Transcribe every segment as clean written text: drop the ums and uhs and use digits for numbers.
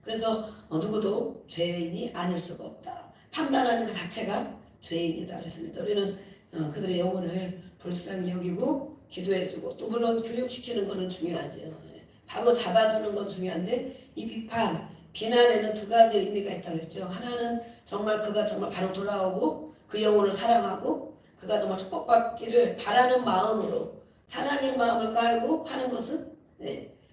그래서 누구도 죄인이 아닐 수가 없다. 판단하는 그 자체가 죄인이다 그랬습니다. 우리는 그들의 영혼을 불쌍히 여기고 기도해주고 또 물론 교육시키는 것은 중요하죠. 바로 잡아주는 건 중요한데 이 비난에는 두 가지 의미가 있다고 했죠. 하나는 정말 그가 정말 바로 돌아오고 그 영혼을 사랑하고 그가 정말 축복받기를 바라는 마음으로 사랑의 마음을 깔고 하는 것은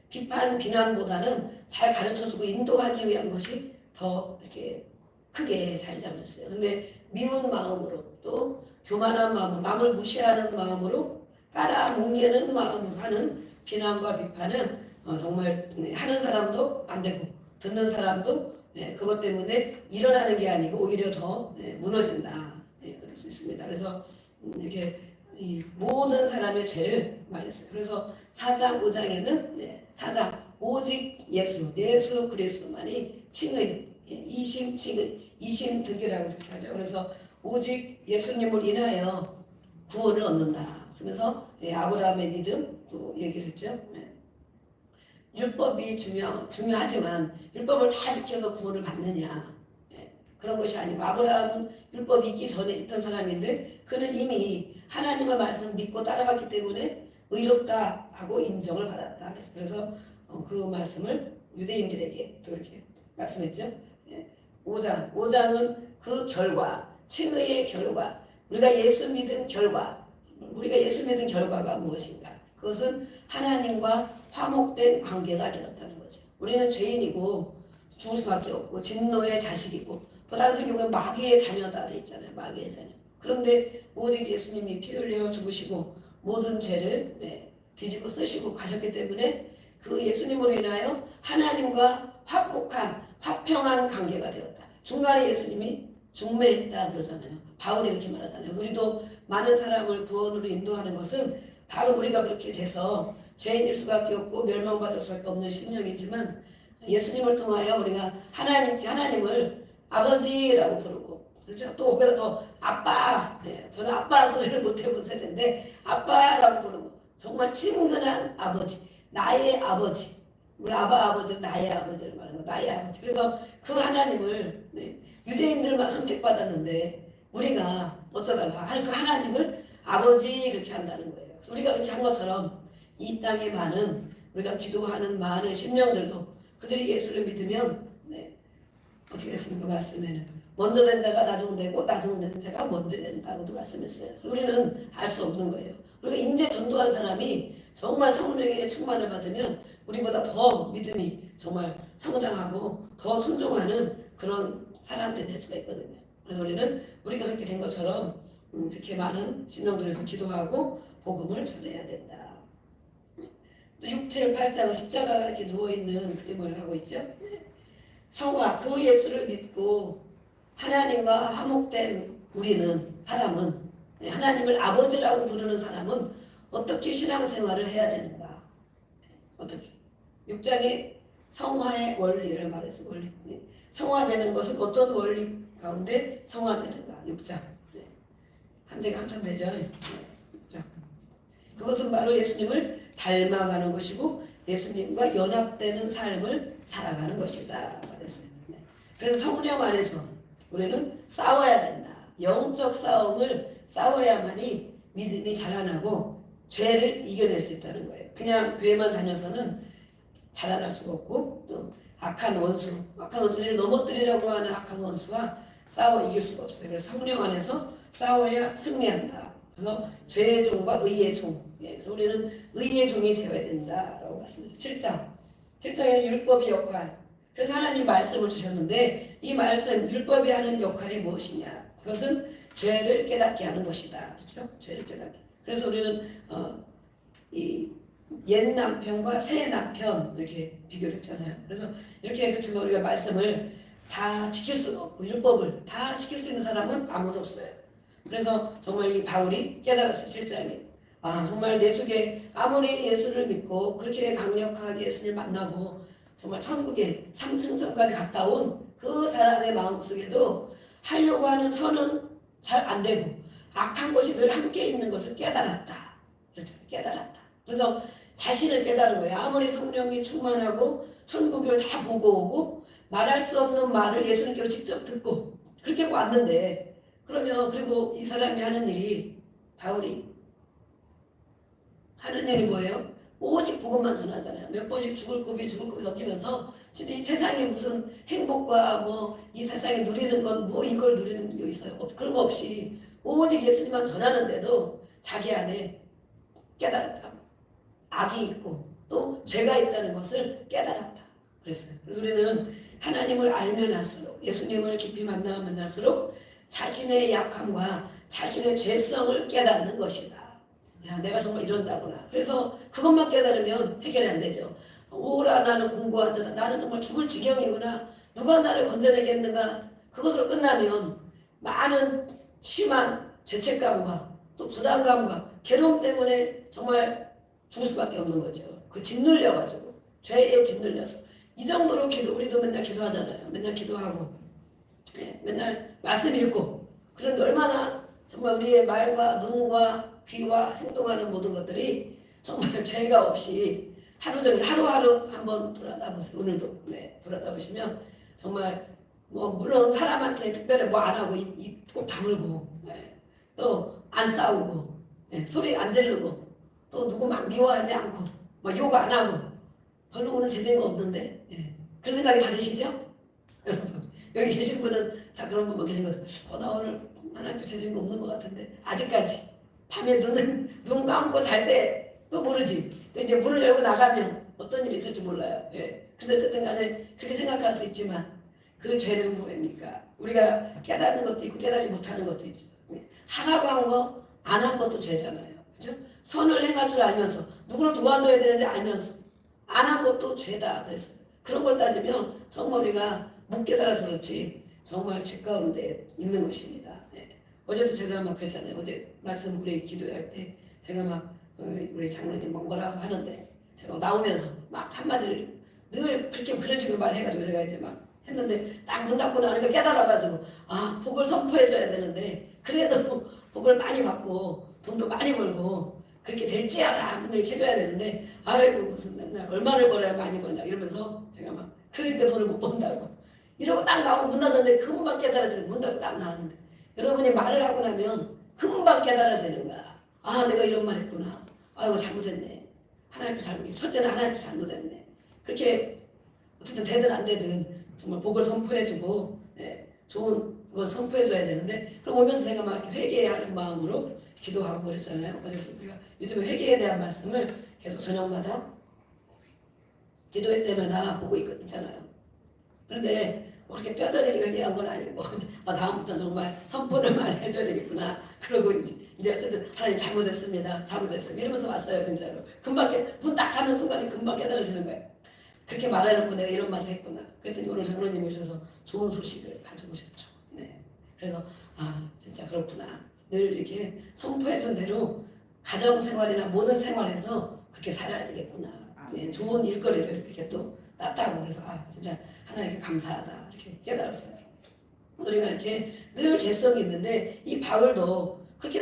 비난보다는 잘 가르쳐주고 인도하기 위한 것이 더 이렇게 크게 자리 잡았어요. 근데 미운 마음으로 또 교만한 마음으로 남을 무시하는 마음으로 깔아뭉개는 마음으로 하는 비난과 비판은 정말 하는 사람도 안 되고 듣는 사람도 그것 때문에 일어나는 게 아니고 오히려 더 무너진다. 그럴 수 있습니다. 그래서 이렇게 이 모든 사람의 죄를 말했어요. 그래서 4장 5장에는 4장 오직 예수 그리스도만이 칭의 이심 칭의 이심 득이라고 이렇게 하죠. 그래서 오직 예수님을 인하여 구원을 얻는다. 그러면서 아브라함의 믿음 또 얘기를 했죠. 율법이 중요하지만 율법을 다 지켜서 구원을 받느냐 그런 것이 아니고 아브라함은 율법이 있기 전에 있던 사람인데 그는 이미 하나님의 말씀을 믿고 따라갔기 때문에 의롭다 하고 인정을 받았다. 그래서 그 말씀을 유대인들에게 또 이렇게 말씀했죠. 5장은 그 결과 칭의의 결과 우리가 예수 믿은 결과가 무엇인가? 그것은 하나님과 화목된 관계가 되었다는 거죠. 우리는 죄인이고 죽을 수밖에 없고 진노의 자식이고 또 다른 성경에 보면 마귀의 자녀다 돼 있잖아요. 마귀의 자녀. 그런데 오직 예수님이 피 흘려 죽으시고 모든 죄를 뒤집어 쓰시고 가셨기 때문에 그 예수님으로 인하여 하나님과 화평한 관계가 되었다. 중간에 예수님이 중매했다 그러잖아요. 바울이 이렇게 말하잖아요. 우리도 많은 사람을 구원으로 인도하는 것은 바로 우리가 그렇게 돼서 죄인일 수밖에 없고 멸망받을 수밖에 없는 심령이지만 예수님을 통하여 우리가 하나님을 아버지라고 부르고 그렇죠. 또 거기다 더 아빠 저는 아빠 소리를 못 해본 세대인데 아빠라고 부르고 정말 친근한 아버지 나의 아버지 우리 아버지는 나의 아버지를 말하는 거 나의 아버지. 그래서 그 하나님을 유대인들만 선택받았는데 우리가 어쩌다가 그 하나님을 아버지 그렇게 한다는 거예요. 우리가 그렇게 한 것처럼 이 땅에 많은 우리가 기도하는 많은 심령들도 그들이 예수를 믿으면 어떻게 됐습니까? 말씀에는 먼저 된 자가 나중 되고 나중 된 자가 먼저 된다고도 말씀했어요. 우리는 알 수 없는 거예요. 우리가 인재 전도한 사람이 정말 성령의 충만을 받으면 우리보다 더 믿음이 정말 성장하고 더 순종하는 그런 사람들이 될 수가 있거든요. 그래서 우리가 그렇게 된 것처럼 그렇게 많은 심령들에서 기도하고 복음을 전해야 된다. 6, 7, 8장은 십자가가 이렇게 누워있는 그림을 하고 있죠. 성화, 그 예수를 믿고 하나님과 화목된 사람은 하나님을 아버지라고 부르는 사람은 어떻게 신앙생활을 해야 되는가? 어떻게? 6장에 성화의 원리를 말해서 성화되는 것은 어떤 원리 가운데 성화되는가? 6장. 한지가 한참 되죠. 6장. 그것은 바로 예수님을 닮아가는 것이고 예수님과 연합되는 삶을 살아가는 것이다. 그래서 성령 안에서 우리는 싸워야 된다. 영적 싸움을 싸워야만이 믿음이 자라나고 죄를 이겨낼 수 있다는 거예요. 그냥 교회만 다녀서는 자라날 수가 없고 또 악한 원수를 넘어뜨리려고 하는 악한 원수와 싸워 이길 수가 없어요. 그래서 성령 안에서 싸워야 승리한다. 그래서 죄의 종과 의의 종. 우리는 의의 종이 되어야 된다라고 말씀드렸죠. 7장에는 율법의 역할. 그래서 하나님 말씀을 주셨는데 이 말씀 율법이 하는 역할이 무엇이냐? 그것은 죄를 깨닫게 하는 것이다. 그렇죠? 죄를 깨닫게. 그래서 우리는 이 옛 남편과 새 남편 이렇게 비교를 했잖아요. 그래서 이렇게 그렇지만 우리가 말씀을 다 지킬 수는 없고 율법을 다 지킬 수 있는 사람은 아무도 없어요. 그래서 정말 이 바울이 깨달았어요. 7장에. 정말 내 속에 아무리 예수를 믿고 그렇게 강력하게 예수를 만나고 정말 천국에 3층전까지 갔다 온 그 사람의 마음속에도 하려고 하는 선은 잘 안 되고 악한 것이 늘 함께 있는 것을 깨달았다. 그렇죠? 깨달았다. 그래서 자신을 깨달은 거예요. 아무리 성령이 충만하고 천국을 다 보고 오고 말할 수 없는 말을 예수님께서 직접 듣고 그렇게 왔는데 그러면 그리고 이 사람이 하는 일이 바울이 하는 일이 뭐예요? 오직 복음만 전하잖아요. 몇 번씩 죽을 고비 섞이면서 진짜 이 세상에 무슨 행복과 뭐 이 세상에 누리는 건 뭐 이걸 누리는 게 있어요. 그런 거 없이 오직 예수님만 전하는데도 자기 안에 깨달았다. 악이 있고 또 죄가 있다는 것을 깨달았다. 그랬어요. 그래서 우리는 하나님을 알면 할수록 예수님을 깊이 만나면 만날수록 자신의 약함과 자신의 죄성을 깨닫는 것이다. 야, 내가 정말 이런 자구나. 그래서 그것만 깨달으면 해결이 안 되죠. 오라 나는 공고한 자다. 나는 정말 죽을 지경이구나. 누가 나를 건져내겠는가. 그것으로 끝나면 많은 심한 죄책감과 또 부담감과 괴로움 때문에 정말 죽을 수밖에 없는 거죠. 그 짓눌려가지고 죄에 짓눌려서 이 정도로 우리도 맨날 기도하잖아요. 맨날 기도하고 맨날 말씀 읽고 그런데 얼마나 정말 우리의 말과 눈과 귀와 행동하는 모든 것들이 정말 죄가 없이 하루 종일 하루하루 한번 돌아다보세요. 오늘도 돌아다보시면 정말 뭐 물론 사람한테 특별히 뭐 안 하고 입 꼭 다물고 또 안 싸우고 소리 안 지르고 또 누구 막 미워하지 않고 막 욕 안 하고 별로 오늘 죄가 없는데 그런 생각이 다 드시죠? 여러분 여기 계신 분은 다 그런 분만 계신 거죠. 나 오늘 하나님 죄가 없는 것 같은데 아직까지 밤에 눈 감고 잘 때 또 모르지. 또 이제 문을 열고 나가면 어떤 일이 있을지 몰라요. 근데 어쨌든 간에 그렇게 생각할 수 있지만 그 죄는 뭐입니까? 우리가 깨닫는 것도 있고 깨닫지 못하는 것도 있죠. 하라고 한 거 안 한 것도 죄잖아요. 그렇죠? 선을 행할 줄 알면서 누구를 도와줘야 되는지 알면서 안 한 것도 죄다. 그래서 그런 걸 따지면 정말 우리가 못 깨달아서 그렇지 정말 죄 가운데 있는 것입니다. 어제도 제가 막 그랬잖아요. 어제 말씀 우리 기도할 때 제가 막 우리 장로님 뭐라고 하는데 제가 나오면서 막 한마디를 늘 그렇게 그런 식으로 말해가지고 제가 이제 막 했는데 딱 문 닫고 나니까 깨달아가지고 아 복을 선포해줘야 되는데 그래도 복을 많이 받고 돈도 많이 벌고 그렇게 될지어다 이렇게 해줘야 되는데 아이고 무슨 맨날 얼마를 벌어야 많이 버냐 이러면서 제가 막 그러니까 돈을 못 번다고 이러고 딱 나오고 문 닫는데 금방 깨달아지는 문 닫고 딱 나왔는데 여러분이 말을 하고 나면 금방 깨달아지는 거야. 아 내가 이런 말 했구나. 아이고 잘못했네. 하나님 잘못. 첫째는 하나님 잘못했네. 그렇게 어쨌든 되든 안 되든 정말 복을 선포해주고 좋은 거 선포해줘야 되는데 그럼 오면서 제가 막 회개하는 마음으로 기도하고 그랬잖아요. 그래서 우리가 요즘에 회개에 대한 말씀을 계속 저녁마다 기도회 때마다 보고 있잖아요. 그런데 그렇게 뼈저리게 회개한 건 아니고 다음부터 정말 선포를 많이 해줘야 되겠구나. 그러고 이제 어쨌든 하나님 잘못했습니다. 이러면서 왔어요. 진짜로. 금방 문 딱 닫는 순간에 금방 깨달으시는 거예요. 그렇게 말해놓고 내가 이런 말을 했구나. 그랬더니 오늘 장로님이 오셔서 좋은 소식을 가지고 오셨더라고요. 그래서 진짜 그렇구나. 늘 이렇게 선포해준 대로 가정생활이나 모든 생활에서 그렇게 살아야 되겠구나. 좋은 일거리를 이렇게 또 땄다고 그래서 진짜 하나님께 감사하다 이렇게 깨달았어요. 우리가 이렇게 늘 죄성이 있는데 이 바울도 그렇게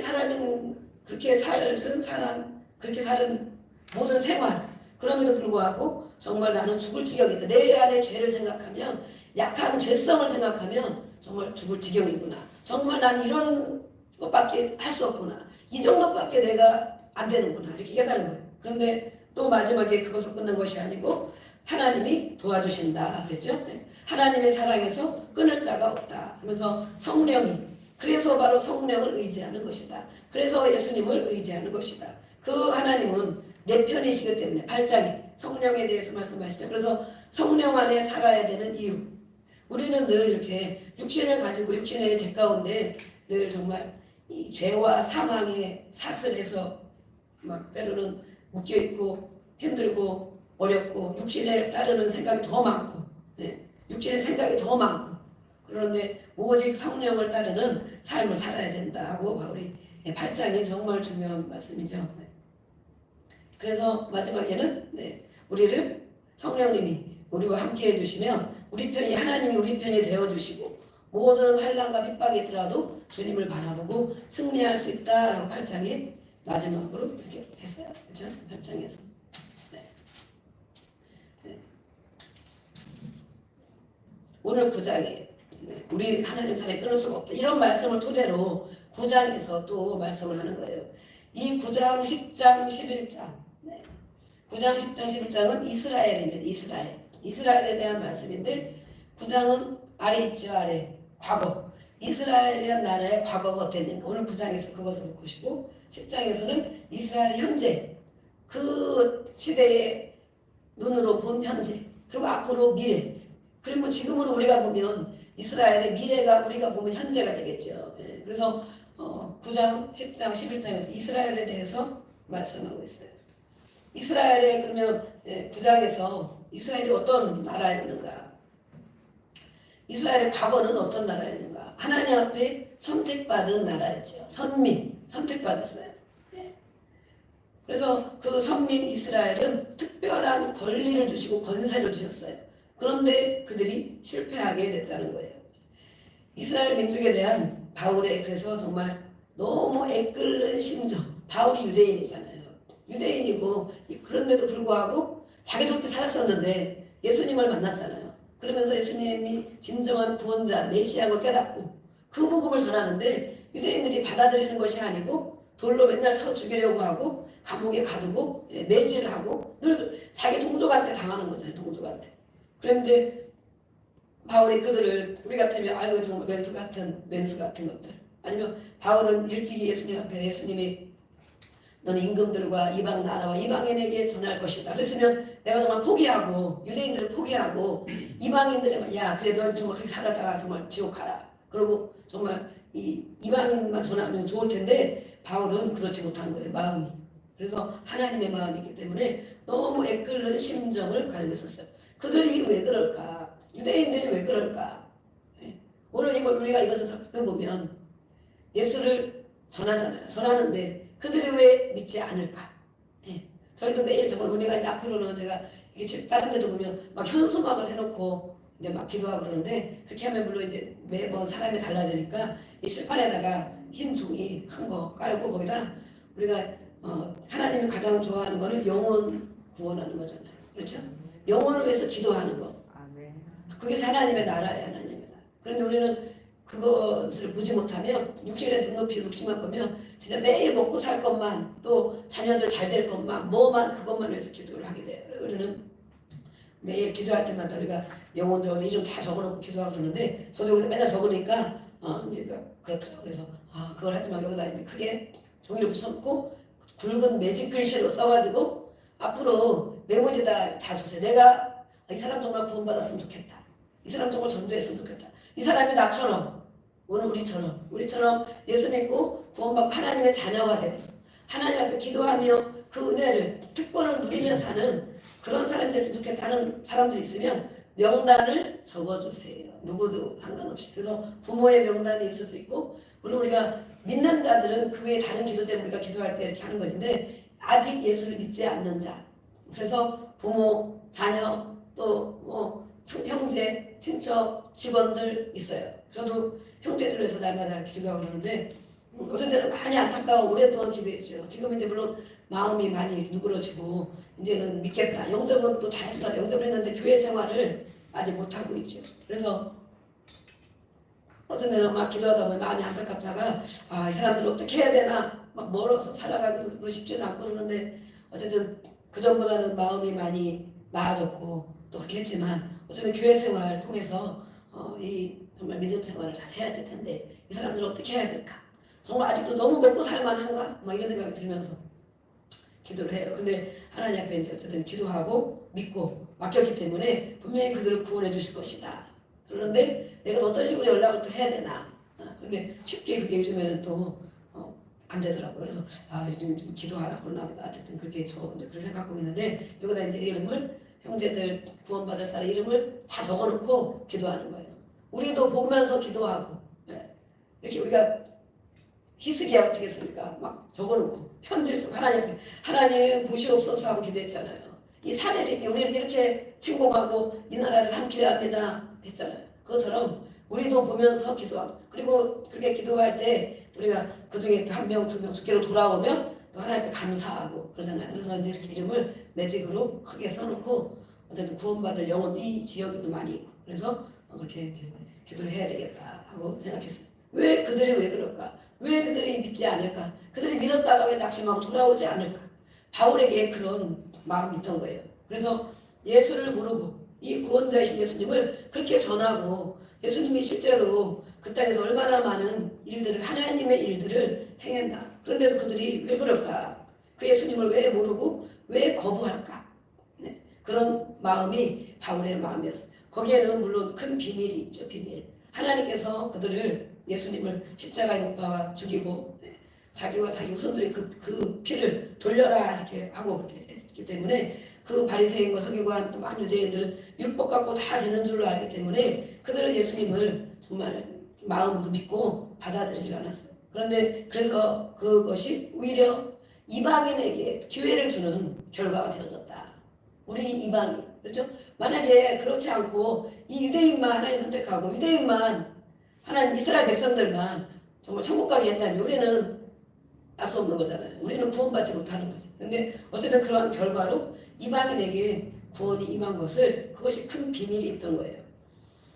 그렇게 사는 사람 그렇게 사는 모든 생활 그럼에도 불구하고 정말 나는 죽을 지경이다. 내 안에 죄를 생각하면 약한 죄성을 생각하면 정말 죽을 지경이구나. 정말 난 이런 것밖에 할 수 없구나. 이 정도밖에 내가 안 되는구나. 이렇게 깨달은 거예요. 그런데 또 마지막에 그것으로 끝난 것이 아니고 하나님이 도와주신다. 그랬죠? 하나님의 사랑에서 끊을 자가 없다. 하면서 성령이 그래서 바로 성령을 의지하는 것이다. 그래서 예수님을 의지하는 것이다. 그 하나님은 내 편이시기 때문에 8장에 성령에 대해서 말씀하시죠. 그래서 성령 안에 살아야 되는 이유. 우리는 늘 이렇게 육신을 가지고 육신의 죄 가운데 늘 정말 이 죄와 사망의 사슬에서 막 때로는 묶여있고 힘들고 어렵고 육신에 따르는 생각이 더 많고 육신의 생각이 더 많고 그런데 오직 성령을 따르는 삶을 살아야 된다고 바울이 8장이 정말 중요한 말씀이죠. 그래서 마지막에는 우리를 성령님이 우리와 함께 해주시면 하나님이 우리 편이 되어주시고 모든 환난과 핍박이 있더라도 주님을 바라보고 승리할 수 있다라고 8장이 마지막으로 이렇게 했어요. 그렇죠? 8장에서. 오늘 9장에 우리 하나님 사랑이 끊을 수가 없다. 이런 말씀을 토대로 9장에서 또 말씀을 하는 거예요. 이 9장, 10장, 11장 9장, 10장, 11장은 이스라엘입니다. 이스라엘에 대한 말씀인데 9장은 아래 있죠. 아래 과거 이스라엘이라는 나라의 과거가 어땠는가 오늘 9장에서 그것을 볼 것이고 10장에서는 이스라엘 현재 그 시대의 눈으로 본 현재 그리고 앞으로 미래 그리고 지금으로 우리가 보면 이스라엘의 미래가 우리가 보면 현재가 되겠죠. 그래서 9장, 10장, 11장에서 이스라엘에 대해서 말씀하고 있어요. 이스라엘의 그러면 9장에서 이스라엘이 어떤 나라였는가? 이스라엘의 과거는 어떤 나라였는가? 하나님 앞에 선택받은 나라였죠. 선택받았어요. 그래서 그 선민 이스라엘은 특별한 권리를 주시고 권세를 주셨어요. 그런데 그들이 실패하게 됐다는 거예요. 이스라엘 민족에 대한 바울의 그래서 정말 너무 애끓는 심정. 바울이 유대인이잖아요. 유대인이고 그런데도 불구하고 자기도 그렇게 살았었는데 예수님을 만났잖아요. 그러면서 예수님이 진정한 구원자 메시아를 깨닫고 그 복음을 전하는데 유대인들이 받아들이는 것이 아니고 돌로 맨날 쳐 죽이려고 하고 감옥에 가두고 매질을 하고 늘 자기 동족한테 당하는 거잖아요. 동족한테. 그런데 바울이 그들을 우리 같으면 아유 정말 왼수 같은 것들 아니면 바울은 일찍이 예수님 앞에 예수님이 너는 임금들과 이방 나라와 이방인에게 전할 것이다. 그랬으면 내가 정말 포기하고 유대인들을 포기하고 이방인들에만 야 그래 넌 정말 그렇게 살다가 정말 지옥 가라. 그리고 정말 이 이방인만 전하면 좋을 텐데 바울은 그렇지 못한 거예요. 마음이. 그래서 하나님의 마음이기 때문에 너무 애끓는 심정을 가지고 있었어요. 그들이 왜 그럴까? 유대인들이 왜 그럴까? 오늘 우리가 이것을 살펴보면 예수를 전하잖아요. 전하는데 그들이 왜 믿지 않을까? 저희도 매일 정말 우리가 이제 앞으로는 제가 이게 다른 데도 보면 막 현수막을 해놓고 이제 막 기도하고 그러는데 그렇게 하면 물론 이제 매번 사람이 달라지니까 이 칠판에다가 흰 종이 큰 거 깔고 거기다 우리가 하나님이 가장 좋아하는 거는 영혼 구원하는 거잖아요. 그렇죠? 영혼을 위해서 기도하는 거. 그게 하나님의 나라예요. 하나님의 나라. 그런데 우리는 그것을 보지 못하면 육신의 눈높이 룩지만 보면 진짜 매일 먹고 살 것만 또 자녀들 잘 될 것만 뭐만 그것만 위해서 기도를 하게 돼요. 그래서 우리는 매일 기도할 때마다 우리가 영혼들 어디 좀 다 적어놓고 기도하고 그러는데 저도 여기다 맨날 적으니까 이제 그렇더라고요. 그래서 그걸 하지만 여기다 이제 크게 종이를 붙여놓고 굵은 매직 글씨로 써가지고 앞으로 메모지에다 다 주세요. 내가 이 사람 정말 구원받았으면 좋겠다. 이 사람 정말 전도했으면 좋겠다. 이 사람이 나처럼 오늘 우리처럼 예수 믿고 구원받고 하나님의 자녀가 되어서 하나님 앞에 기도하며 그 은혜를 특권을 누리며 사는 그런 사람이 됐으면 좋겠다는 사람들이 있으면 명단을 적어주세요. 누구도 상관없이. 그래서 부모의 명단이 있을 수 있고 물론 우리가 믿는 자들은 그 외에 다른 기도 제목 우리가 기도할 때 이렇게 하는 것인데 아직 예수를 믿지 않는 자 그래서 부모, 자녀 또 형제, 친척, 직원들 있어요. 저도 형제들을 위해서 날마다 이렇게 기도하고 그러는데 어떤 때는 많이 안타까워 오랫동안 기도했죠. 지금 이제 물론 마음이 많이 누그러지고 이제는 믿겠다. 영접은 또 다 했어요. 영접을 했는데 교회 생활을 아직 못하고 있죠. 그래서 어떤 때는 막 기도하다 보면 마음이 안타깝다가 이 사람들을 어떻게 해야 되나 막 멀어서 찾아가기도 쉽지도 않고 그러는데 어쨌든 그전보다는 마음이 많이 나아졌고 또 그렇게 했지만 어쨌든 교회 생활을 통해서 이 정말 믿음 생활을 잘 해야 될 텐데 이 사람들을 어떻게 해야 될까? 정말 아직도 너무 먹고 살만한가? 막 이런 생각이 들면서 기도를 해요. 근데 하나님 앞에 이제 어쨌든 기도하고 믿고 맡겼기 때문에 분명히 그들을 구원해 주실 것이다. 그런데 내가 어떤 식으로 연락을 또 해야 되나? 근데 쉽게 그게 요즘에는 또 안 되더라고요. 그래서 요즘 좀 기도하라 그러나 보다. 어쨌든 그렇게 저 이제 그렇게 생각하고 있는데 여기다 이제 이름을 형제들 구원받을 사람 이름을 다 적어놓고 기도하는 거예요. 우리도 보면서 기도하고 이렇게 우리가 히스기야 어떻게 했습니까? 막 적어놓고 편지를 쓰고 하나님 보시옵소서 하고 기도했잖아요. 이 사내림이 우리는 이렇게 침공하고 이 나라를 삼키려 합니다 했잖아요. 그것처럼 우리도 보면서 기도하고 그리고 그렇게 기도할 때 우리가 그중에 한 명, 두 명 주께로 돌아오면 또 하나님께 감사하고 그러잖아요. 그래서 이제 이렇게 이름을 매직으로 크게 써놓고 어쨌든 구원받을 영혼 이 지역에도 많이 있고 그래서 그렇게 이제 기도를 해야 되겠다 하고 생각했어요. 왜 그들이 왜 그럴까? 왜 그들이 믿지 않을까? 그들이 믿었다가 왜 낙심하고 돌아오지 않을까? 바울에게 그런 마음이 있던 거예요. 그래서 예수를 모르고 이 구원자이신 예수님을 그렇게 전하고 예수님이 실제로 그 땅에서 얼마나 많은 일들을 하나님의 일들을 행했나. 그런데도 그들이 왜 그럴까? 그 예수님을 왜 모르고 왜 거부할까? 네. 그런 마음이 바울의 마음이었어요. 거기에는 물론 큰 비밀이 있죠. 비밀. 하나님께서 그들을 예수님을 십자가에 못 박아 죽이고 자기와 자기 후손들이 그 피를 돌려라 이렇게 하고 그렇게 했기 때문에 그 바리새인과 서기관 또 많은 유대인들은 율법 갖고 다 되는 줄로 알기 때문에 그들은 예수님을 정말 마음으로 믿고 받아들이지 않았어요. 그런데 그래서 그것이 오히려 이방인에게 기회를 주는 결과가 되어졌다. 우리 이방인, 그렇죠? 만약에 그렇지 않고 이 유대인만 하나님 선택하고 유대인만 하나님 이스라엘 백성들만 정말 천국 가게 했다면 우리는 알 수 없는 거잖아요. 우리는 구원받지 못하는 거지. 근데 어쨌든 그러한 결과로 이방인에게 구원이 임한 것을 그것이 큰 비밀이 있던 거예요.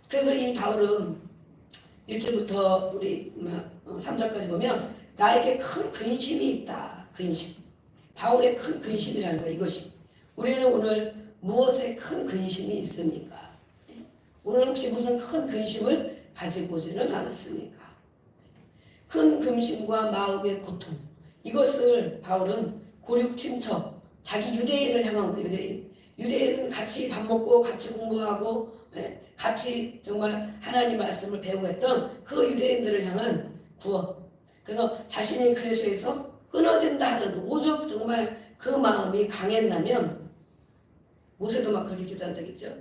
그래서 이 바울은 1절부터 우리 3절까지 보면 나에게 큰 근심이 있다. 근심. 바울의 큰 근심이라는 거 이것이. 우리는 오늘 무엇에 큰 근심이 있습니까? 오늘 혹시 무슨 큰 근심을 가지고 오지는 않았습니까? 큰 근심과 마음의 고통. 이것을 바울은 고륙 친척, 자기 유대인을 향한 거예요. 유대인은 같이 밥 먹고 같이 공부하고 같이 정말 하나님 말씀을 배우고 했던 그 유대인들을 향한 구원. 그래서 자신이 그리스도에서 끊어진다 하더라도 오죽 정말 그 마음이 강했다면 모세도 막 그렇게 기도한 적 있죠.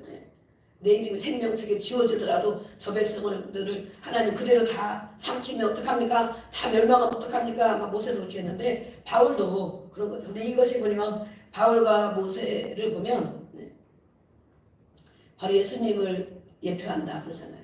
내 이름이 생명책에 지워지더라도 저 백성들을 하나님 그대로 다 삼키면 어떡합니까? 다 멸망하면 어떡합니까? 막 모세도 그렇게 했는데 바울도 그런 거죠. 근데 이것이 뭐냐면 바울과 모세를 보면 바로 예수님을 예표한다 그러잖아요.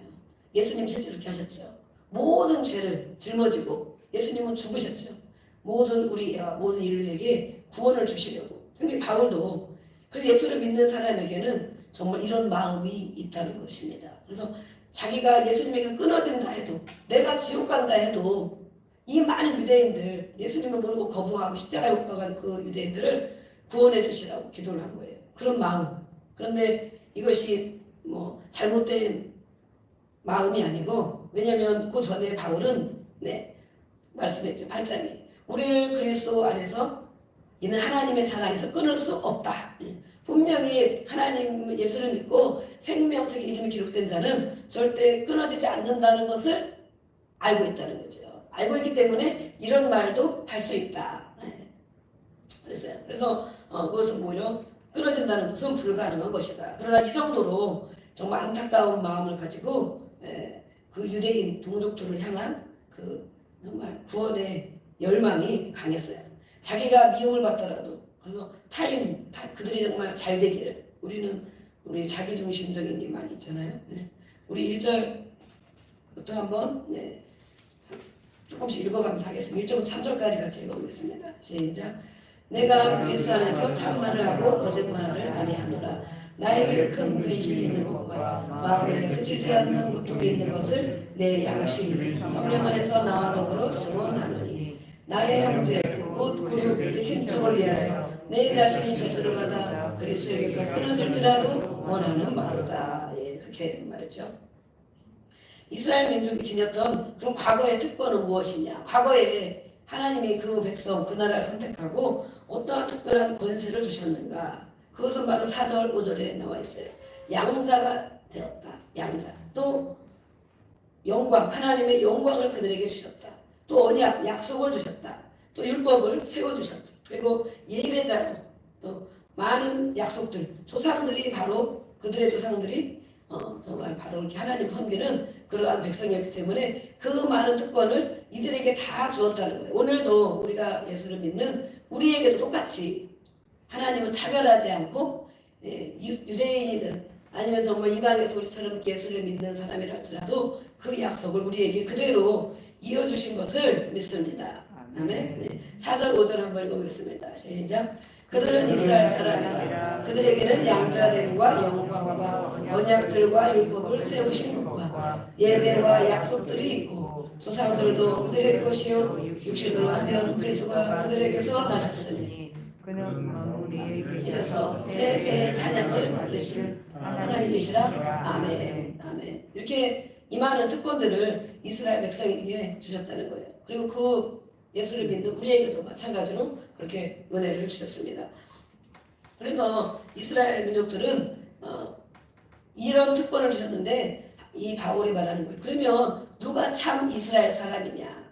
예수님 실제로 그렇게 하셨죠. 모든 죄를 짊어지고 예수님은 죽으셨죠. 모든 우리와 모든 인류에게 구원을 주시려고. 근데 바울도 그래서 예수를 믿는 사람에게는 정말 이런 마음이 있다는 것입니다. 그래서 자기가 예수님에게 끊어진다 해도 내가 지옥 간다 해도 이 많은 유대인들 예수님을 모르고 거부하고 십자가에 못 박은 그 유대인들을 구원해 주시라고 기도를 한 거예요. 그런 마음. 그런데 이것이 뭐 잘못된 마음이 아니고 왜냐하면 그 전에 바울은 말씀했죠. 8장에 우리를 그리스도 안에서 이는 하나님의 사랑에서 끊을 수 없다. 분명히 하나님 예수를 믿고 생명책에 이름이 기록된 자는 절대 끊어지지 않는다는 것을 알고 있다는 거죠. 알고 있기 때문에 이런 말도 할 수 있다. 그랬어요. 그래서 그것은 오히려 끊어진다는 것은 불가능한 것이다. 그러나 이 정도로 정말 안타까운 마음을 가지고 그 유대인 동족들을 향한 그 정말 구원의 열망이 강했어요. 자기가 미움을 받더라도 그래서 타인 그들이 정말 잘 되기를. 우리 자기중심적인 게 많이 있잖아요. 우리 1절부터 한번 조금씩 읽어가면서 하겠습니다. 1절부터 3절까지 같이 읽어보겠습니다. 시작. 내가 그리스도 안에서 참말을 하고 거짓말을 아니하노라. 나에게 큰 근심이 있는 것과 마음에 그치지 않는 고통이 있는 것을 내 양심이 성령 안에서 나와 더불어 증언하노니 나의 형제 곧 고륙 친척을 위하여 내 자신이 저주를 받아 그리스도에게서 끊어질지라도 원하는 바로다. 그렇게 말했죠. 이스라엘 민족이 지녔던 그런 과거의 특권은 무엇이냐? 과거에 하나님이 그 백성, 그 나라를 선택하고 어떠한 특별한 권세를 주셨는가? 그것은 바로 4절, 5절에 나와 있어요. 양자가 되었다. 양자. 또 영광, 하나님의 영광을 그들에게 주셨다. 또 언약, 약속을 주셨다. 또 율법을 세워주셨다. 그리고 예배자로 또 많은 약속들, 조상들이 바로 그들의 조상들이 정말 바로 이렇게 하나님 섬기는 그러한 백성이었기 때문에 그 많은 특권을 이들에게 다 주었다는 거예요. 오늘도 우리가 예수를 믿는 우리에게도 똑같이 하나님은 차별하지 않고 유대인이든 아니면 정말 이방에서 우리처럼 예수를 믿는 사람이라 할지라도 그 약속을 우리에게 그대로 이어주신 것을 믿습니다. 아멘. 4절 5절 한번 읽어보겠습니다. 시작. 그들은 이스라엘 사람이라. 그들에게는 양자됨과 영광과 언약들과 율법을 세우신 것과 예배와 약속들이 있고 조상들도 그들의 것이요 육신으로 하면 그리스도가 그들에게서 나셨으니 그는 우리에게서 세세의 찬양을 받으실 하나님이시라. 아멘. 아멘. 이렇게 이 많은 특권들을 이스라엘 백성에게 주셨다는 거예요. 그리고 그 예수를 믿는 우리에게도 마찬가지로 그렇게 은혜를 주셨습니다. 그래서 이스라엘 민족들은 이런 특권을 주셨는데 이 바울이 말하는 거예요. 그러면 누가 참 이스라엘 사람이냐?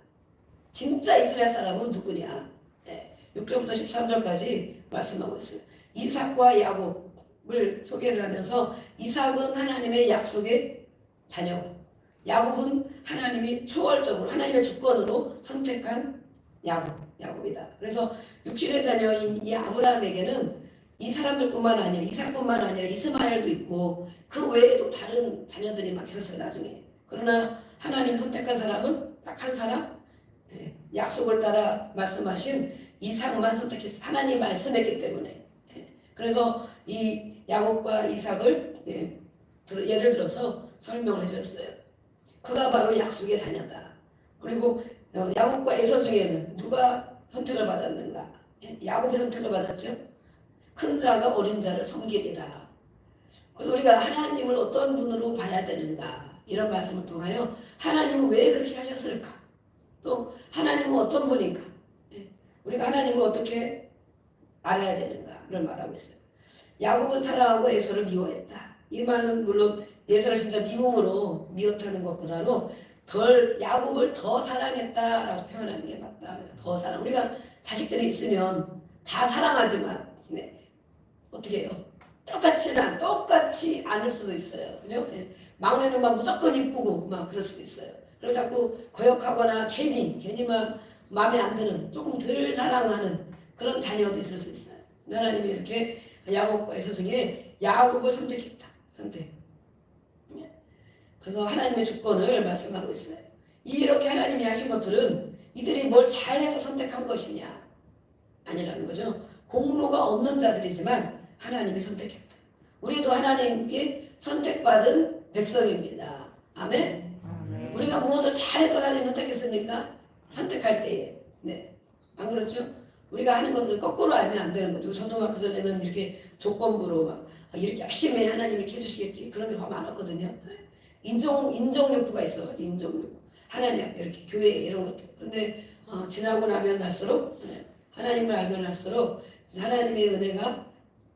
진짜 이스라엘 사람은 누구냐? 6절부터 13절까지 말씀하고 있어요. 이삭과 야곱을 소개를 하면서 이삭은 하나님의 약속의 자녀고 야곱은 하나님이 초월적으로 하나님의 주권으로 선택한 야곱이다. 그래서 육신의 자녀인 이 아브라함에게는 이 사람들뿐만 아니라 이삭뿐만 아니라 이스마엘도 있고 그 외에도 다른 자녀들이 막 있었어요 나중에. 그러나 하나님 선택한 사람은 딱 한 사람, 약속을 따라 말씀하신 이삭만 선택했어요. 하나님 말씀했기 때문에. 그래서 이 야곱과 이삭을 예를 들어서 설명을 해주셨어요. 그가 바로 약속의 자녀다. 그리고 야곱과 에서 중에는 누가 선택을 받았는가? 야곱이 선택을 받았죠. 큰 자가 어린 자를 섬기리라. 그래서 우리가 하나님을 어떤 분으로 봐야 되는가? 이런 말씀을 통하여 하나님은 왜 그렇게 하셨을까? 또 하나님은 어떤 분인가? 우리가 하나님을 어떻게 알아야 되는가를 말하고 있어요. 야곱은 사랑하고 에서를 미워했다. 이 말은 물론 에서를 진짜 미움으로 미웠다는 것보다도 야곱을 더 사랑했다라고 표현하는 게 맞다. 더 사랑. 우리가 자식들이 있으면 다 사랑하지만 어떻게 해요? 똑같이 않을 수도 있어요. 그죠? 막내는 막 무조건 이쁘고 막 그럴 수도 있어요. 그리고 자꾸 거역하거나 괜히 막 마음에 안 드는 조금 덜 사랑하는 그런 자녀도 있을 수 있어요. 하나님이 이렇게 야곱과 에서 중에 야곱을 선택했다. 선택. 그래서 하나님의 주권을 말씀하고 있어요. 이렇게 하나님이 하신 것들은 이들이 뭘 잘해서 선택한 것이냐? 아니라는 거죠. 공로가 없는 자들이지만 하나님이 선택했다. 우리도 하나님께 선택받은 백성입니다. 아멘? 우리가 무엇을 잘해서 하나님 선택했습니까? 선택할 때에. 안 그렇죠? 우리가 하는 것을 거꾸로 알면 안 되는 거죠. 저도 막 그전에는 이렇게 조건부로 막 이렇게 열심히 하나님이 이렇게 해주시겠지 그런 게 더 많았거든요. 인정 욕구가 있어. 인정 욕구. 하나님 앞에 이렇게 교회 이런 것들. 그런데 지나고 나면 할수록 하나님을 알면 할수록 하나님의 은혜가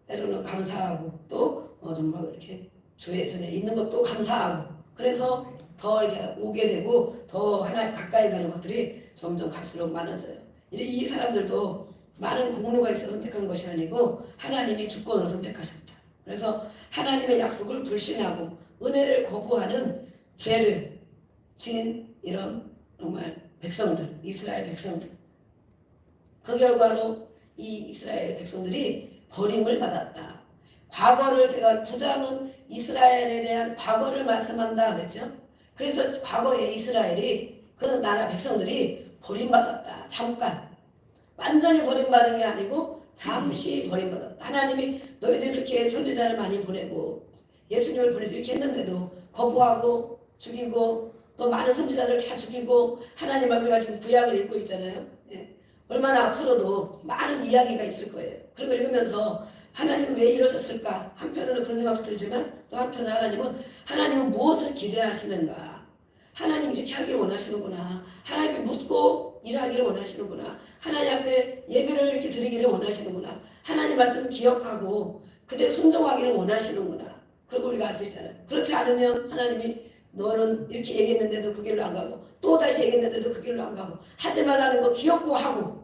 때로는 감사하고 또 정말 이렇게 주의 손에 있는 것도 감사하고 그래서 더 이렇게 오게 되고 더 하나님 가까이 가는 것들이 점점 갈수록 많아져요. 이 사람들도 많은 공로가 있어 선택한 것이 아니고 하나님이 주권으로 선택하셨다. 그래서 하나님의 약속을 불신하고 은혜를 거부하는 죄를 지닌 이런 정말 백성들, 이스라엘 백성들. 그 결과로 이 이스라엘 백성들이 버림을 받았다. 과거를 제가 9장은 이스라엘에 대한 과거를 말씀한다 그랬죠. 그래서 과거에 이스라엘이 그 나라 백성들이 버림받았다. 잠깐. 완전히 버림받은 게 아니고 잠시 버림받았다. 하나님이 너희들 그렇게 선지자를 많이 보내고 예수님을 보내서 이렇게 했는데도 거부하고 죽이고 또 많은 선지자들을 다 죽이고 하나님 앞에 우리가 지금 구약을 읽고 있잖아요. 얼마나 앞으로도 많은 이야기가 있을 거예요. 그런 걸 읽으면서 하나님은 왜 이러셨을까? 한편으로는 그런 생각도 들지만 또 한편으로는 하나님은 무엇을 기대하시는가? 하나님 이렇게 하기를 원하시는구나. 하나님을 묻고 일하기를 원하시는구나. 하나님 앞에 예배를 이렇게 드리기를 원하시는구나. 하나님 말씀을 기억하고 그대로 순종하기를 원하시는구나. 그리고 우리가 알 수 있잖아요. 그렇지 않으면 하나님이 너는 이렇게 얘기했는데도 그 길로 안 가고 또 다시 얘기했는데도 그 길로 안 가고 하지 말라는 거 기억고 하고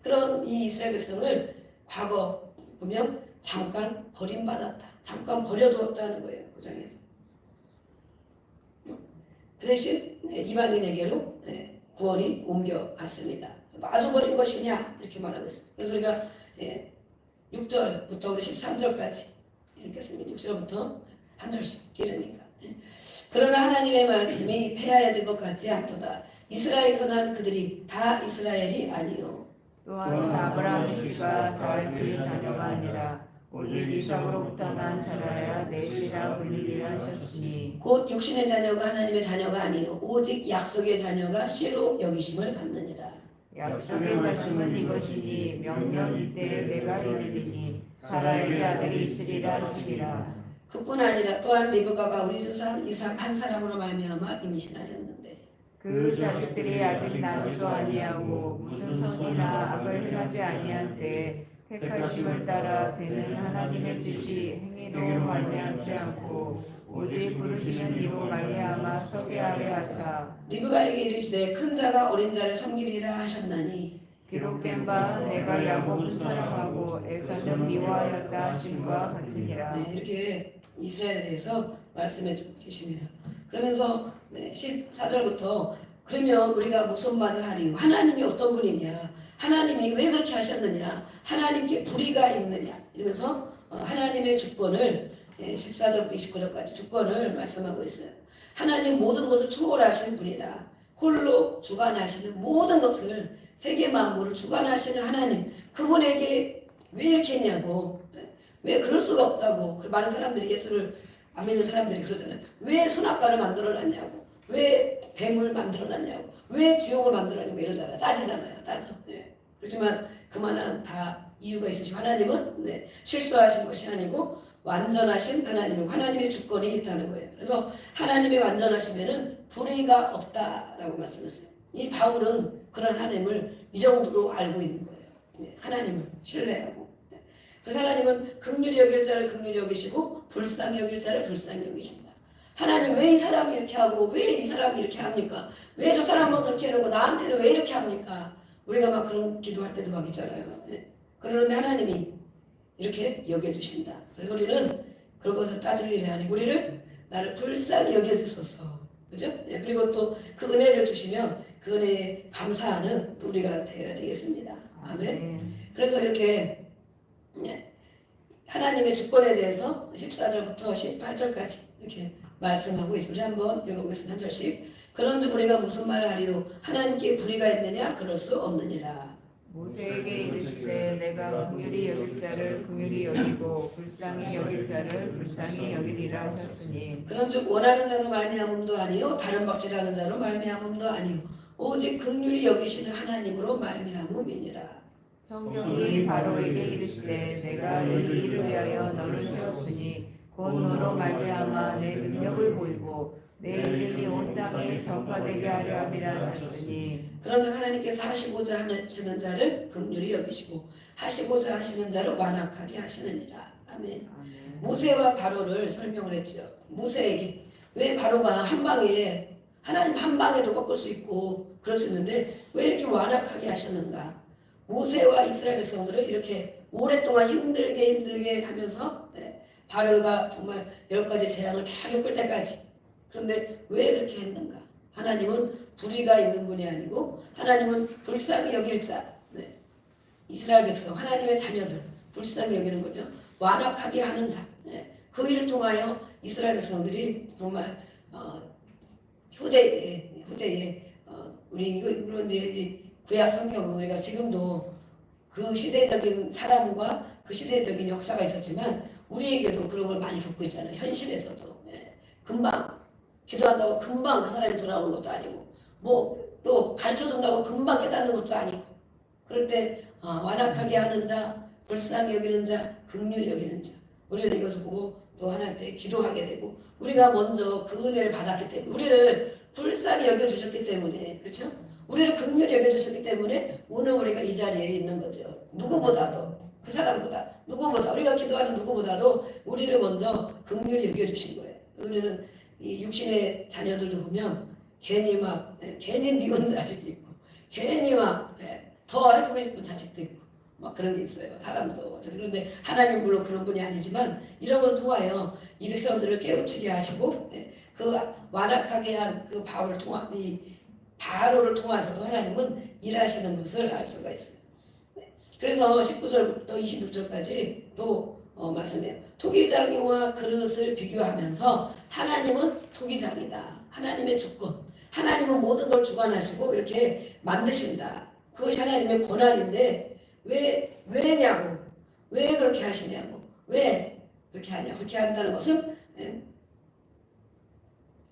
그런 이 이스라엘 백성을 과거 보면 잠깐 버림받았다. 잠깐 버려두었다는 거예요. 그 장에서. 그 대신 이방인에게로 구원이 옮겨갔습니다. 마주 버린 것이냐 이렇게 말하고 있어요. 그래서 우리가 6절부터 우리 13절까지 읽겠습니다. 6절부터 한 절씩 길으니까. 그러나 하나님의 말씀이 폐하여진 것 같지 않도다. 이스라엘에서 난 그들이 다 이스라엘이 아니요 또한 아브라함의 씨가 다윗의 자녀가 아니라 오직 이삭으로부터 난 자라야 내 씨라 불리리라 하셨으니 곧 육신의 자녀가 하나님의 자녀가 아니요 오직 약속의 자녀가 씨로 여기심을 받느니라. 약속의 말씀은 이것이니 명령 이때에 내가 이르리니 사라에게 아들이 있으리라 하시리라. 그뿐 아니라 또한 리브가가 우리 조상 이삭 한 사람으로 말미암아 임신하였는데 그 자식들이 아직 나지도 아니하고 무슨 선이나 악을 행하지 아니한 때에 택하심을 따라 되는 하나님의 뜻이 행위로 말미암지 않고 오직 부르시는 이로 말미암아 서게 하려 하사 리브가에게 이르시되 큰 자가 어린 자를 섬기리라 하셨나니 기록된 바 내가 야곱을 사랑하고 에사는 미워하였다 하심과 같으니라. 네, 이렇게 이스라엘에 대해서 말씀해 주고 계십니다. 그러면서 14절부터 그러면 우리가 무슨 말을 하리요? 하나님이 어떤 분이냐? 하나님이 왜 그렇게 하셨느냐? 하나님께 불의가 있느냐? 이러면서 하나님의 주권을 14절부터 29절까지 주권을 말씀하고 있어요. 하나님 모든 것을 초월하신 분이다. 홀로 주관하시는 모든 것을 세계 만물을 주관하시는 하나님 그분에게 왜 이렇게 했냐고 왜 그럴 수가 없다고 많은 사람들이 예수를 안 믿는 사람들이 그러잖아요. 왜 선악과를 만들어놨냐고 왜 뱀을 만들어놨냐고 왜 지옥을 만들어놨냐고 이러잖아요. 따지잖아요. 따져. 그렇지만 그만한 다 이유가 있으시고 하나님은 실수하신 것이 아니고 완전하신 하나님이고 하나님의 주권이 있다는 거예요. 그래서 하나님이 완전하시면은 불의가 없다라고 말씀했어요. 이 바울은 그런 하나님을 이 정도로 알고 있는 거예요. 하나님을 신뢰하고. 그래서 하나님은 긍휼히 여길 자를 긍휼히 여기시고 불쌍히 여길 자를 불쌍히 여기신다. 하나님 왜 이 사람이 이렇게 하고 왜 이 사람이 이렇게 합니까? 왜 저 사람은 그렇게 해놓고 나한테는 왜 이렇게 합니까? 우리가 막 그런 기도할 때도 막 있잖아요. 그러는데 하나님이 이렇게 여겨주신다. 그래서 우리는 그런 것을 따질 일이 아니고 우리를 나를 불쌍히 여겨주소서. 그죠? 그리고 또 그 은혜를 주시면 그 은혜에 감사하는 또 우리가 되어야 되겠습니다. 아멘. 그래서 이렇게 하나님의 주권에 대해서 14절부터 18절까지 이렇게 말씀하고 있습니다. 우리 한번 읽어보겠습니다. 한 절씩. 그런즉 우리가 무슨 말을 하리요? 하나님께 불의가 있느냐? 그럴 수 없느니라. 모세에게 이르시되 내가 긍휼히 여길 자를 긍휼히 여기고 불쌍히 여길 자를 불쌍히 여기리라 하셨으니 그런즉 원하는 자로 말미암음도 아니요 다른 박질하는 자로 말미암음도 아니요 오직 긍휼히 여기시는 하나님으로 말미암음이니라. 성령이 바로에게 이르시되 내가 이 일을 위하여 너를 세웠으니 곧 너로 말미암아 내 능력을 보이고 내 이름이 온 땅에 전파되게 하려 함이라 하셨으니 그런즉 하나님께서 하시고자 하시는 자를 긍휼히 여기시고 하시고자 하시는 자를 완악하게 하시느니라. 아멘. 모세와 바로를 설명을 했죠. 모세에게 왜 바로가 한 방에 하나님 한 방에도 꺾을 수 있고 그럴 수 있는데 왜 이렇게 완악하게 하셨는가? 모세와 이스라엘 백성들을 이렇게 오랫동안 힘들게 하면서 바로가 정말 여러 가지 재앙을 다 겪을 때까지 그런데 왜 그렇게 했는가? 하나님은 불의가 있는 분이 아니고 하나님은 불쌍히 여길 자 이스라엘 백성 하나님의 자녀들 불쌍히 여기는 거죠. 완악하게 하는 자. 그 일을 통하여 이스라엘 백성들이 정말 후대에 우리 이런 이제 구약 성경은 우리가 지금도 그 시대적인 사람과 그 시대적인 역사가 있었지만 우리에게도 그런 걸 많이 겪고 있잖아요. 현실에서도 금방 기도한다고 금방 그 사람이 돌아오는 것도 아니고 뭐 또 가르쳐준다고 금방 깨닫는 것도 아니고 그럴 때 완악하게 하는 자, 불쌍히 여기는 자, 긍휼히 여기는 자 우리는 이것을 보고 또 하나님께 기도하게 되고 우리가 먼저 그 은혜를 받았기 때문에 우리를 불쌍히 여겨주셨기 때문에 그렇죠? 우리를 긍휼히 여겨주셨기 때문에 오늘 우리가 이 자리에 있는 거죠. 누구보다도 그 사람보다 누구보다 우리가 기도하는 누구보다도 우리를 먼저 긍휼히 여겨주신 거예요. 우리는 이 육신의 자녀들도 보면 괜히 미운 자식이 있고 괜히 더 해주고 싶은 자식도 있고 막 그런 게 있어요. 사람도. 그런데 하나님 물론 그런 분이 아니지만 이런 걸 통하여 이 백성들을 깨우치게 하시고 그 완악하게 한 그 바로를 통해서도 하나님은 일하시는 것을 알 수가 있어요. 그래서 19절부터 26절까지 또 말씀해요. 토기장이와 그릇을 비교하면서 하나님은 토기장이다. 하나님의 주권. 하나님은 모든 걸 주관하시고 이렇게 만드신다. 그것이 하나님의 권한인데 왜냐고, 왜 그렇게 하시냐고, 왜 그렇게 하냐, 그렇게 한다는 것은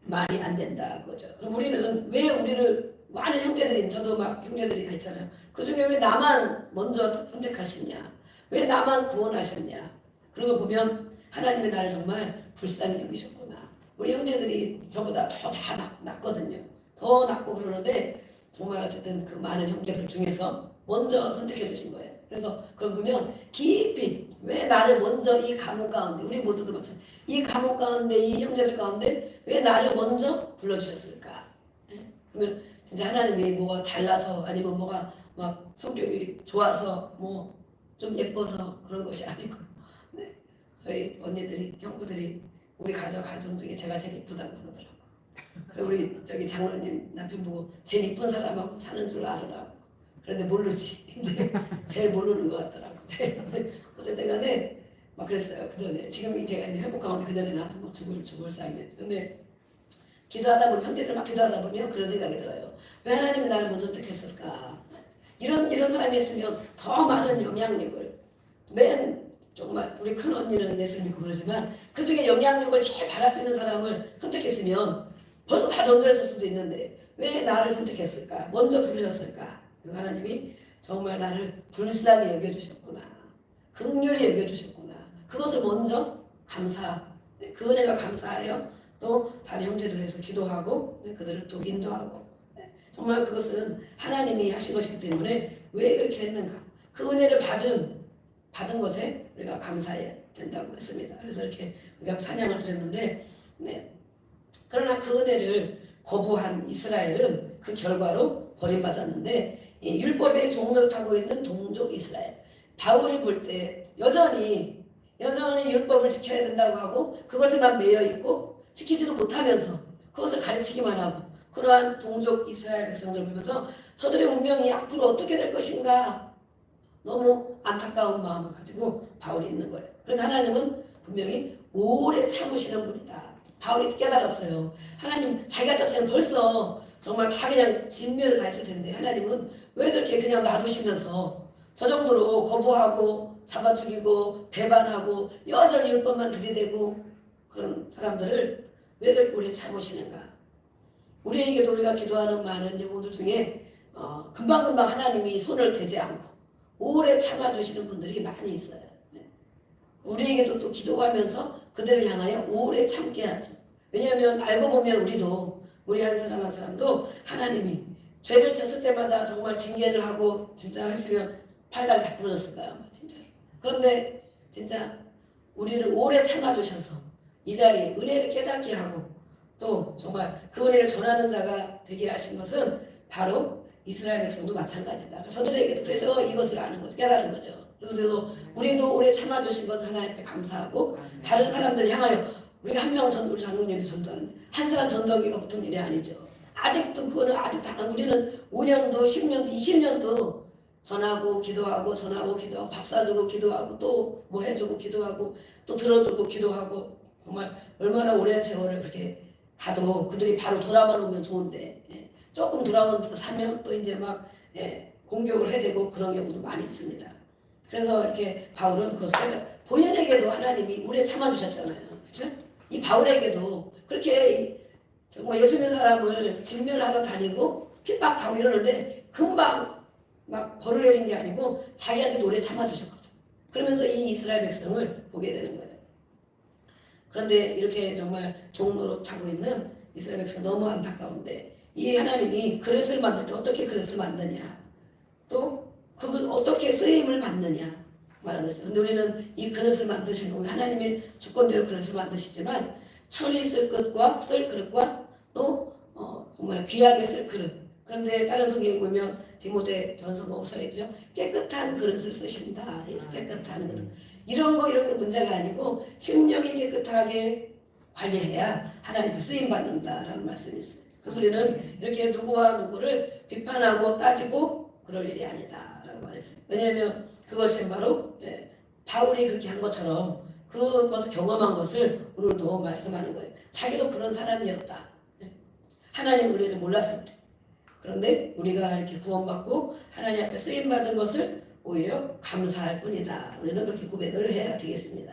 말이 안 된다 그거죠. 그럼 우리는 왜 우리를 많은 형제들이, 저도 막 형제들이 다 있잖아요. 그 중에 왜 나만 먼저 선택하셨냐, 왜 나만 구원하셨냐, 그런 거 보면 하나님이 나를 정말 불쌍히 여기셨구나. 우리 형제들이 저보다 더 다 낫거든요. 더 낫고 그러는데 정말 어쨌든 그 많은 형제들 중에서 먼저 선택해 주신 거예요. 그래서 그걸 보면 깊이 왜 나를 먼저 이 감옥 가운데, 우리 모두도 마찬가지, 이 감옥 가운데, 이 형제들 가운데 왜 나를 먼저 불러주셨을까? 그러면 진짜 하나님이 뭐가 잘나서 아니면 뭐가 막 성격이 좋아서 뭐 좀 예뻐서 그런 것이 아니고, 네. 저희 언니들이, 형부들이 우리 가정 중에 제가 제일 이쁘다고 그러더라고. 그리고 우리 저기 장로님 남편 보고 제일 이쁜 사람하고 사는 줄 알으라고. 그런데 모르지. 이제 제일 모르는 것 같더라고. 제일. 어쨌든 간에 막 그랬어요. 그 전에. 지금 제가 이제 회복 가운데 그 전에는 아주 막 죽을 상이었죠. 근데 기도하다 보면, 형제들 막 기도하다 보면 그런 생각이 들어요. 왜 하나님이 나를 먼저 선택했을까? 이런 사람이 있으면 더 많은 영향력을, 정말 우리 큰 언니는 예수를 믿고 그러지만 그 중에 영향력을 제일 발할 수 있는 사람을 선택했으면 벌써 다 전도했을 수도 있는데 왜 나를 선택했을까? 먼저 부르셨을까? 하나님이 정말 나를 불쌍히 여겨주셨구나. 긍휼히 여겨주셨구나. 그것을 먼저 그 은혜가 감사하여 또 다른 형제들을 위해서 기도하고 그들을 또 인도하고, 정말 그것은 하나님이 하신 것이기 때문에 왜 그렇게 했는가? 그 은혜를 받은 것에 우리가 감사해야 된다고 했습니다. 그래서 이렇게 우리가 찬양을 드렸는데, 그러나 그 은혜를 거부한 이스라엘은 그 결과로 버림받았는데, 율법의 종노릇하고 있는 동족 이스라엘, 바울이 볼 때 여전히 율법을 지켜야 된다고 하고 그것에만 매여 있고 지키지도 못하면서 그것을 가르치기만 하고 그러한 동족 이스라엘 백성들을 보면서 저들의 운명이 앞으로 어떻게 될 것인가 너무 안타까운 마음을 가지고 바울이 있는 거예요. 그런데 하나님은 분명히 오래 참으시는 분이다. 바울이 깨달았어요. 하나님, 자기 같았으면 벌써 정말 다 그냥 진멸을 다 했을 텐데 하나님은 왜 저렇게 그냥 놔두시면서 저 정도로 거부하고 잡아 죽이고 배반하고 여전히 율법만 들이대고 그런 사람들을 왜 그렇게 오래 참으시는가? 우리에게도 우리가 기도하는 많은 영혼들 중에 금방금방 하나님이 손을 대지 않고 오래 참아주시는 분들이 많이 있어요. 우리에게도 또 기도하면서 그들을 향하여 오래 참게 하죠. 왜냐하면 알고 보면 우리 한 사람 한 사람도 하나님이 죄를 졌을 때마다 정말 징계를 하고 진짜 했으면 팔다리 다 부러졌을 거야 아마 진짜. 그런데 진짜 우리를 오래 참아주셔서 이 자리에 은혜를 깨닫게 하고 또 정말 그 은혜를 전하는 자가 되게 하신 것은 바로 이스라엘 백성도 마찬가지다. 저들에게도 그래서 이것을 아는 거죠. 깨달은 거죠. 그래서 우리도 오래 참아주신 것을 하나님 앞에 감사하고 다른 사람들을 향하여 우리가 한 명 우리 장로님이 전도하는데 한 사람 전도하기가 보통 일이 아니죠. 아직도 그거는 아직도 안 하고 우리는 5년도 10년도 20년도 전하고 기도하고 밥 사주고 기도하고 또 뭐 해주고 기도하고 또 들어주고 기도하고 정말 얼마나 오랜 세월을 그렇게 가도 그들이 바로 돌아만 오면 좋은데 조금 돌아오는 듯 하면 또 이제 막 공격을 해대고 그런 경우도 많이 있습니다. 그래서 이렇게 바울은 그것을 본인에게도 하나님이 오래 참아주셨잖아요. 그렇죠? 이 바울에게도 그렇게 정말 예수 믿는 사람을 진멸하러 다니고 핍박하고 이러는데 금방 막 벌을 내린 게 아니고 자기한테 오래 참아주셨거든. 그러면서 이 이스라엘 백성을 보게 되는 거예요. 그런데 이렇게 정말 종노릇하고 있는 이스라엘 백성이 너무 안타까운데 이 하나님이 그릇을 만들 때 어떻게 그릇을 만드냐 또 그걸 어떻게 쓰임을 받느냐 말하고 있어요. 근데 우리는 이 그릇을 만드신 거면 하나님의 주권대로 그릇을 만드시지만 철이 쓸 것과 쓸 그릇과 또 정말 귀하게 쓸 그릇. 그런데 다른 성경에 보면 디모데 전서가 서있죠. 깨끗한 그릇을 쓰신다. 깨끗한 그릇. 이런 게 문제가 아니고 심령이 깨끗하게 관리해야 하나님께 쓰임 받는다라는 말씀이 있어요. 그래서 우리는 이렇게 누구와 누구를 비판하고 따지고 그럴 일이 아니다라고 말했어요. 왜냐하면 그것이 바로 바울이 그렇게 한 것처럼 그것을 경험한 것을 오늘도 말씀하는 거예요. 자기도 그런 사람이었다. 하나님 은혜를 몰랐을 때 그런데 우리가 이렇게 구원받고 하나님 앞에 쓰임 받은 것을 오히려 감사할 뿐이다. 우리는 그렇게 고백을 해야 되겠습니다.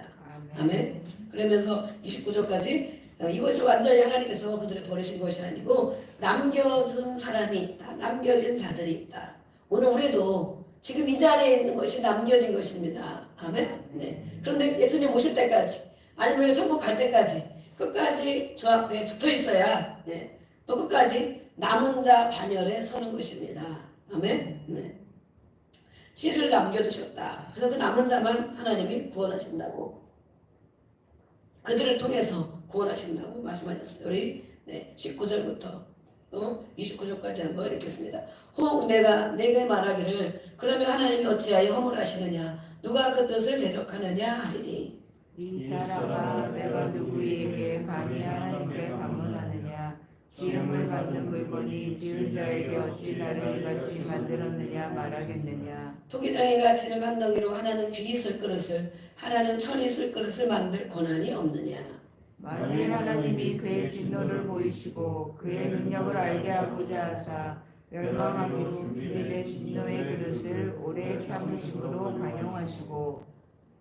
아멘. 그러면서 29절까지 이것을 완전히 하나님께서 그들을 버리신 것이 아니고 남겨둔 사람이 있다. 남겨진 자들이 있다. 오늘 우리도 지금 이 자리에 있는 것이 남겨진 것입니다. 아멘. 네. 그런데 예수님 오실 때까지 아니면 우리 천국 갈 때까지 끝까지 주 앞에 붙어 있어야 네. 또 끝까지 남은 자 반열에 서는 것입니다. 아멘. 네. 씨를 남겨두셨다. 그래서 그 남은 자만 하나님이 구원하신다고 그들을 통해서 구원하신다고 말씀하셨어요. 우리 19절부터 또 29절까지 한번 읽겠습니다. 혹 내가 내게 말하기를 그러면 하나님이 어찌하여 허물하시느냐 누가 그 뜻을 대적하느냐 하리니 이 사람아 내가 누구에게 감히 하나님께 반문하느냐 지음을 받는 물건이 지은 자에게 어찌 나를 이같이 만들었느냐 말하겠느냐 토기장이가 지는 한덩이로 하나는 귀 있을 그릇을 하나는 천 있을 그릇을 만들 권한이 없느냐 만일 하나님이 그의 진노를 보이시고 그의 능력을 알게 하고자 하사 멸망하고 분리된 진노의 그릇을 오래 참으심으로 강용하시고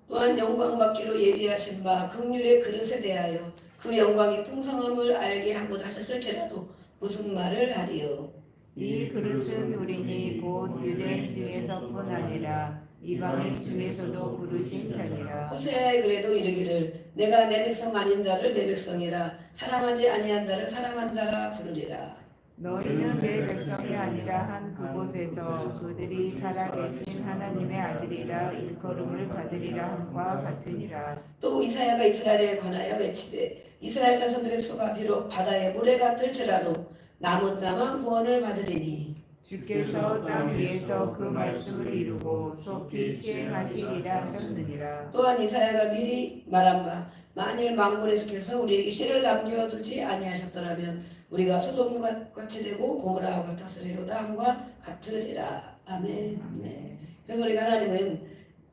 또한 영광받기로 예비하신 바 긍휼의 그릇에 대하여 그 영광이 풍성함을 알게 하고자 하셨을지라도 무슨 말을 하리요 이 그릇은 우리니 곧 유대인 중에서뿐 아니라 이방인 중에서도 부르신 자니라. 호세아에 그래도 이르기를 내가 내 백성 아닌 자를 내 백성이라 사랑하지 아니한 자를 사랑한 자라 부르리라. 너희는 내 백성이 아니라 한 그곳에서 그들이 살아계신 하나님의 아들이라 일컬음을 받으리라 함과 같으니라. 또 이사야가 이스라엘에 관하여 외치되 이스라엘 자손들의 수가 비록 바다의 모래 같을지라도 남은 자만 구원을 받으리니 주께서 땅 위에서 그 말씀을 이루고 속히 시행하시리라 하셨느니라. 또한 이사야가 미리 말한 바 만일 만군의 주께서 우리에게 씨를 남겨두지 아니하셨더라면 우리가 소돔과 같이 되고 고모라와 같았으리로다 함과 같으리라. 아멘. 네. 그래서 우리가 하나님은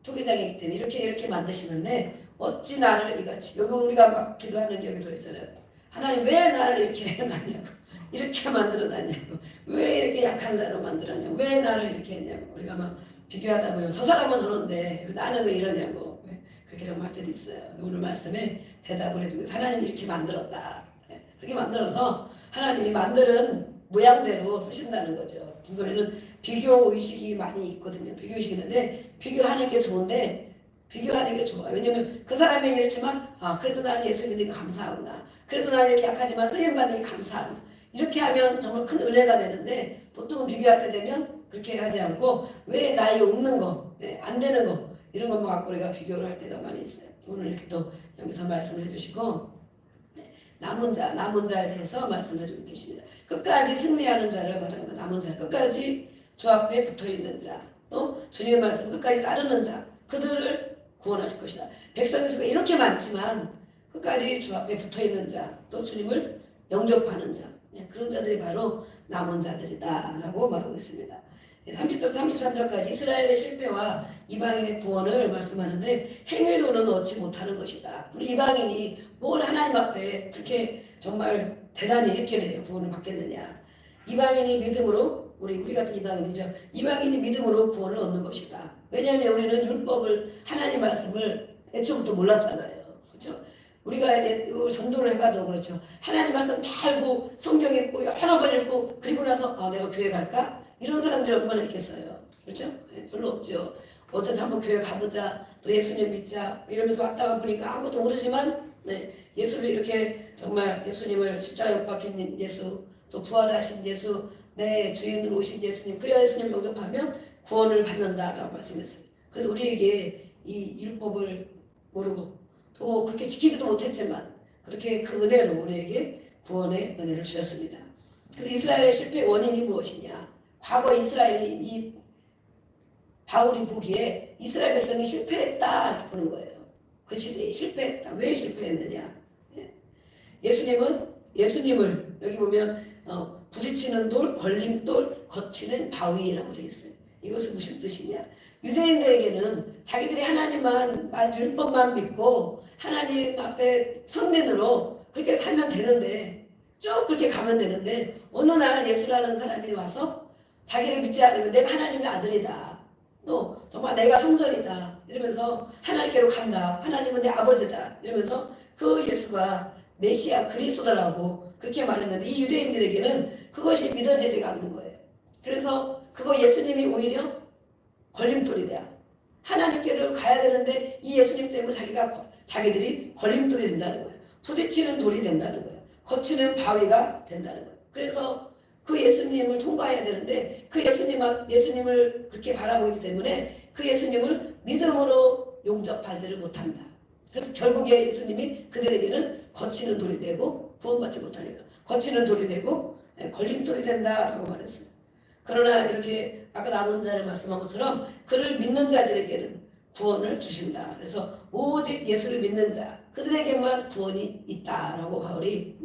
토기장이기 때문에 이렇게 만드시는데 어찌 나를 이같이 여기 우리가 막 기도하는 게 여기 들어있잖아요. 하나님 왜 나를 이렇게 해놨냐고 이렇게 만들어놨냐고 왜 이렇게 약한 자로 만들었냐고 왜 나를 이렇게 했냐고 우리가 막 비교하다 보면 저 사람은 저런데 나는 왜 이러냐고 그렇게 좀 할 때도 있어요. 오늘 말씀에 대답을 해주고 하나님이 이렇게 만들었다. 그렇게 만들어서 하나님이 만드는 모양대로 쓰신다는 거죠. 이번에는 비교 의식이 많이 있거든요. 비교 의식이 있는데 비교하는 게 좋은데 비교하는 게 좋아요. 왜냐면 그 사람이 이렇지만 그래도 나는 예수 믿으니까 감사하구나. 그래도 나는 이렇게 약하지만 쓰임받으니 감사하구나. 이렇게 하면 정말 큰 은혜가 되는데 보통은 비교할 때 되면 그렇게 하지 않고 왜 나이 없는 거, 안 되는 거 이런 것만 갖고 우리가 비교를 할 때가 많이 있어요. 오늘 이렇게 또 여기서 말씀을 해주시고 남은 자에 대해서 말씀해 주고 계십니다. 끝까지 승리하는 자를 말하는 거 남은 자 끝까지 주 앞에 붙어있는 자 또 주님의 말씀 끝까지 따르는 자 그들을 구원하실 것이다. 백성의 수가 이렇게 많지만 끝까지 주 앞에 붙어있는 자 또 주님을 영접하는 자 그런 자들이 바로 남은 자들이다 라고 말하고 있습니다. 30절 33절까지 이스라엘의 실패와 이방인의 구원을 말씀하는데 행위로는 얻지 못하는 것이다. 우리 이방인이 뭘 하나님 앞에 그렇게 정말 대단히 했길래 구원을 받겠느냐. 이방인이 믿음으로 우리 같은 이방인이죠. 이방인이 믿음으로 구원을 얻는 것이다. 왜냐하면 우리는 율법을 하나님 말씀을 애초부터 몰랐잖아요. 그렇죠? 우리가 이제 전도를 해봐도 그렇죠. 하나님 말씀 다 알고 성경 읽고 여러 번 읽고 그리고 나서 내가 교회 갈까? 이런 사람들이 얼마나 있겠어요. 그렇죠? 별로 없죠. 어쨌든 한번 교회 가보자. 또 예수님 믿자. 이러면서 왔다가 보니까 아무것도 모르지만 예수를 이렇게 정말 예수님을 십자가에 못 박힌 예수 또 부활하신 예수 내 주인으로 오신 예수님 그 예수님 영접하면 구원을 받는다라고 말씀했어요. 그래서 우리에게 이 율법을 모르고 또 그렇게 지키지도 못했지만 그렇게 그 은혜로 우리에게 구원의 은혜를 주셨습니다. 그래서 이스라엘의 실패 원인이 무엇이냐? 과거 이스라엘이 이 바울이 보기에 이스라엘 백성이 실패했다 이렇게 보는 거예요. 그 시대에 실패했다. 왜 실패했느냐? 예수님을 여기 보면 부딪히는 돌, 걸림돌, 거치는 바위라고 되어 있어요. 이것은 무슨 뜻이냐? 유대인들에게는 자기들이 하나님만 율법만 믿고 하나님 앞에 성민으로 그렇게 살면 되는데 쭉 그렇게 가면 되는데 어느 날 예수라는 사람이 와서 자기를 믿지 않으면 내가 하나님의 아들이다. 또 정말 내가 성전이다. 이러면서 하나님께로 간다. 하나님은 내 아버지다. 이러면서 그 예수가 메시아 그리스도라고 그렇게 말했는데 이 유대인들에게는 그것이 믿어지지가 않는 거예요. 그래서 그거 예수님이 오히려 걸림돌이 돼요. 하나님께로 가야 되는데 이 예수님 때문에 자기들이 걸림돌이 된다는 거예요. 부딪히는 돌이 된다는 거예요. 거치는 바위가 된다는 거예요. 그래서 그 예수님을 통과해야 되는데 그 예수님을 그렇게 바라보기 때문에 그 예수님을 믿음으로 용접하지를 못한다. 그래서 결국에 예수님이 그들에게는 거치는 돌이 되고 구원받지 못하니까 거치는 돌이 되고 걸림돌이 된다라고 말했어요. 그러나 이렇게 아까 남은 자를 말씀한 것처럼 그를 믿는 자들에게는 구원을 주신다. 그래서 오직 예수를 믿는 자 그들에게만 구원이 있다라고 바울이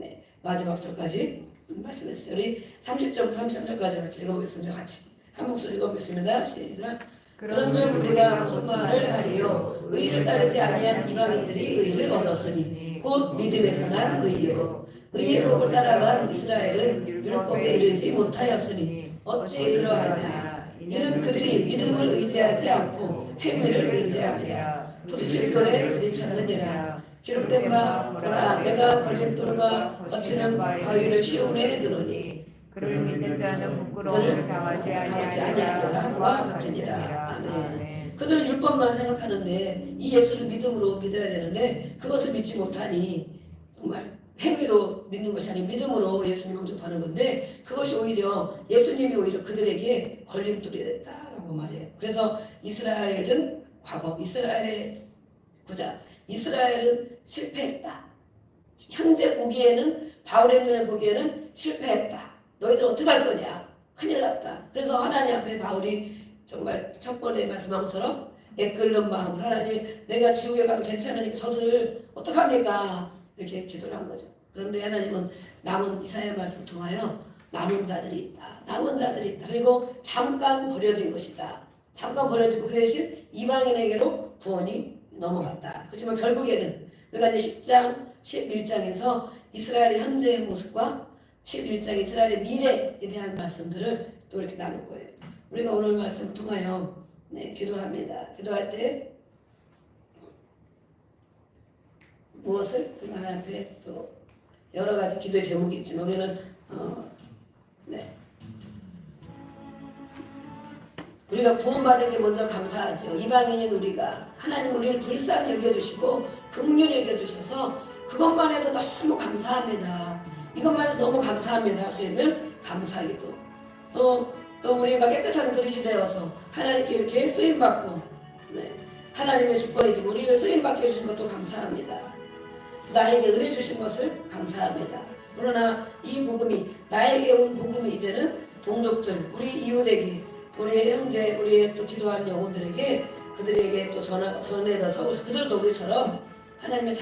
마지막 절까지 말씀했어요. 우리 30절부터 33절까지 같이 읽어보겠습니다. 같이 한 목소리 읽어보겠습니다. 시작. 그런즉 우리가 무슨 말을 하리요? 의를 따르지 아니한 이방인들이 의를 얻었으니 곧 믿음에서 난 의요. 의의 법을 따라간 이스라엘은 율법에 이르지 못하였으니 어찌 그러하냐? 이는 그들이 믿음을 의지하지 않고 행위를 의지함이라. 부딪힐 돌에 부딪혔느니라. 기록된 바 보라 내가 걸림돌과 거치는 바위를 시온에 두노니 그를 믿는 자는 부끄러움을 당하지 아니하리라 함과 같으니라. 아멘. 그들은 율법만 생각하는데 이 예수를 믿음으로 믿어야 되는데 그것을 믿지 못하니 정말 행위로 믿는 것이 아니라 믿음으로 예수님을 영접하는 건데 그것이 오히려 예수님이 오히려 그들에게 걸림돌이 됐다라고 말해요. 그래서 이스라엘은 과거 이스라엘의 구자 이스라엘은 실패했다. 현재 보기에는 바울의 눈에 보기에는 실패했다. 너희들 어떻게 할 거냐? 큰일 났다. 그래서 하나님 앞에 바울이 정말 첫 번에 말씀한 것처럼 애끓는 마음으로 하나님 내가 지옥에 가도 괜찮으니까 저들을 어떡합니까? 이렇게 기도를 한 거죠. 그런데 하나님은 남은 이사야 말씀 통하여 남은 자들이 있다. 남은 자들이 있다. 그리고 잠깐 버려진 것이다. 잠깐 버려지고 그 대신 이방인에게로 구원이 넘어갔다. 그렇지만 결국에는 우리가 이제 10장, 11장에서 이스라엘의 현재의 모습과 11장 이스라엘의 미래에 대한 말씀들을 또 이렇게 나눌 거예요. 우리가 오늘 말씀 통하여 기도합니다. 기도할 때 무엇을 하나님 앞에 또 여러 가지 기도의 제목이 있지만 우리는 우리가 구원받은 게 먼저 감사하죠. 이방인인 우리가 하나님 우리를 불쌍히 여겨주시고 긍휼히 여겨주셔서 그것만 해도 너무 감사합니다. 이것만 해도 너무 감사합니다. 할 수 있는 감사기도. 또 우리가 깨끗한 그릇이 되어서 하나님께 이렇게 쓰임받고 하나님의 주권이지 우리를 쓰임받게 해주신 것도 감사합니다. 나에게 은혜 주신 것을 감사합니다. 그러나 이 복음이 나에게 온 복음이 이제는 동족들 우리 이웃에게 우리의 형제 우리의 또 기도한 영혼들에게 그들에게 또 전해져서 그들도 우리처럼 하나님의